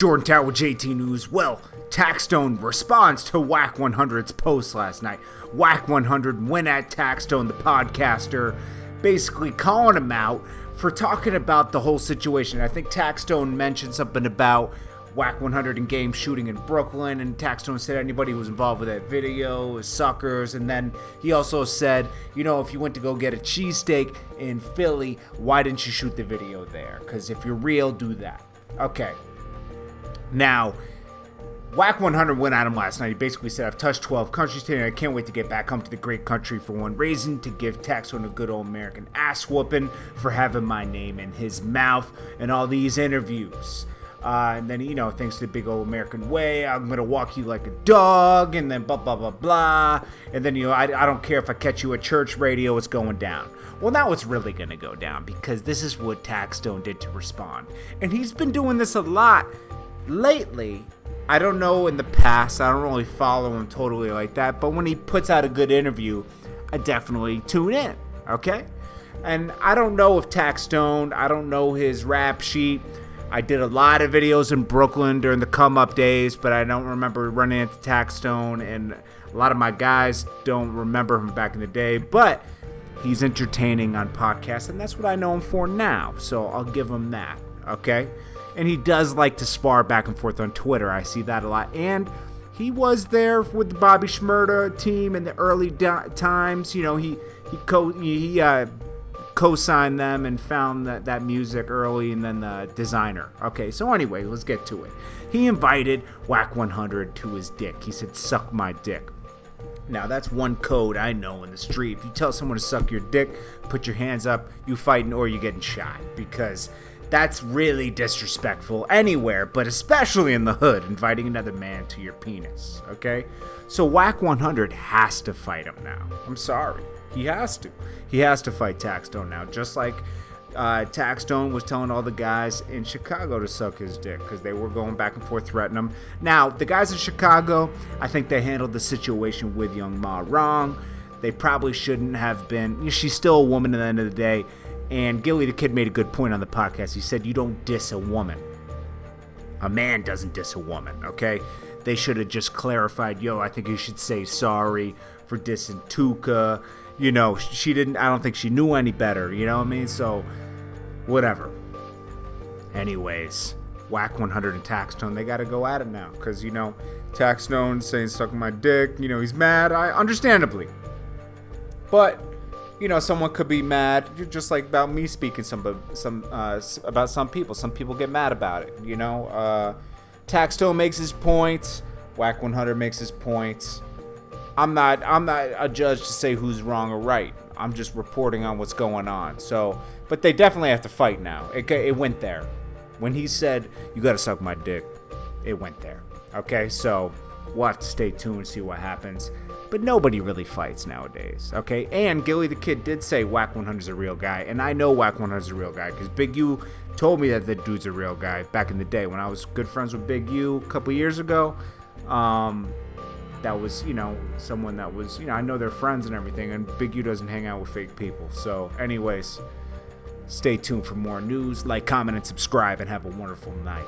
Jordan Tower with JT News. Well, Taxstone responds to Wack100's post last night. Wack100 went at Taxstone, the podcaster, basically calling him out for talking about the whole situation. I think Taxstone mentioned something about Wack100 and game shooting in Brooklyn, and Taxstone said anybody who was involved with that video is suckers. And then he also said, you know, if you went to go get a cheesesteak in Philly, why didn't you shoot the video there? Because if you're real, do that. Okay. Now, Wack100 went at him last night. He basically said, I've touched 12 countries today, and I can't wait to get back home to the great country for one reason, to give Taxstone a good old American ass whooping for having my name in his mouth in all these interviews. And then, you know, thanks to the big old American way, I'm going to walk you like a dog, and then blah, blah, blah, blah. And then, you know, I don't care if I catch you at church radio, it's going down. Well, now it's really going to go down, because this is what Taxstone did to respond. And he's been doing this a lot lately. I don't know in the past, I don't really follow him totally like that, but when he puts out a good interview, I definitely tune in, okay? And I don't know if Taxstone, I don't know his rap sheet. I did a lot of videos in Brooklyn during the come-up days, but I don't remember running into Taxstone, and a lot of my guys don't remember him back in the day, but he's entertaining on podcasts, and that's what I know him for now, so I'll give him that, okay? And he does like to spar back and forth on Twitter. I see that a lot. And he was there with the Bobby Shmurda team in the early times. You know, he co-signed them and found that music early, and then the designer. Okay, so anyway, let's get to it. He invited Wack100 to his dick. He said, suck my dick. Now, that's one code I know in the street. If you tell someone to suck your dick, put your hands up, you fighting or you getting shot. Because that's really disrespectful anywhere, but especially in the hood, inviting another man to your penis, okay? So Wack100 has to fight him now. I'm sorry. He has to. He has to fight Taxstone now, just like Taxstone was telling all the guys in Chicago to suck his dick because they were going back and forth threatening him. Now, the guys in Chicago, I think they handled the situation with Young Ma wrong. They probably shouldn't have been. She's still a woman at the end of the day. And Gilly the Kid made a good point on the podcast. He said, you don't diss a woman. A man doesn't diss a woman, okay? They should have just clarified, yo, I think you should say sorry for dissing Tuka. You know, I don't think she knew any better, you know what I mean? So, whatever. Anyways, Wack100 and Taxstone, they got to go at it now. Because, you know, Taxstone saying sucking my dick, you know, he's mad, understandably. But, you know, someone could be mad, just like about me speaking about some people. Some people get mad about it, you know. Taxstone makes his points. Wack100 makes his points. I'm not a judge to say who's wrong or right. I'm just reporting on what's going on. So, but they definitely have to fight now. It went there. When he said, you got to suck my dick, it went there. Okay, so we'll have to stay tuned and see what happens. But nobody really fights nowadays, okay? And Gilly the Kid did say Wack100's a real guy, and I know Wack100's a real guy, because Big U told me that the dude's a real guy back in the day when I was good friends with Big U a couple years ago. That was, you know, someone that was, you know, I know they're friends and everything, and Big U doesn't hang out with fake people. So, anyways, stay tuned for more news. Like, comment, and subscribe, and have a wonderful night.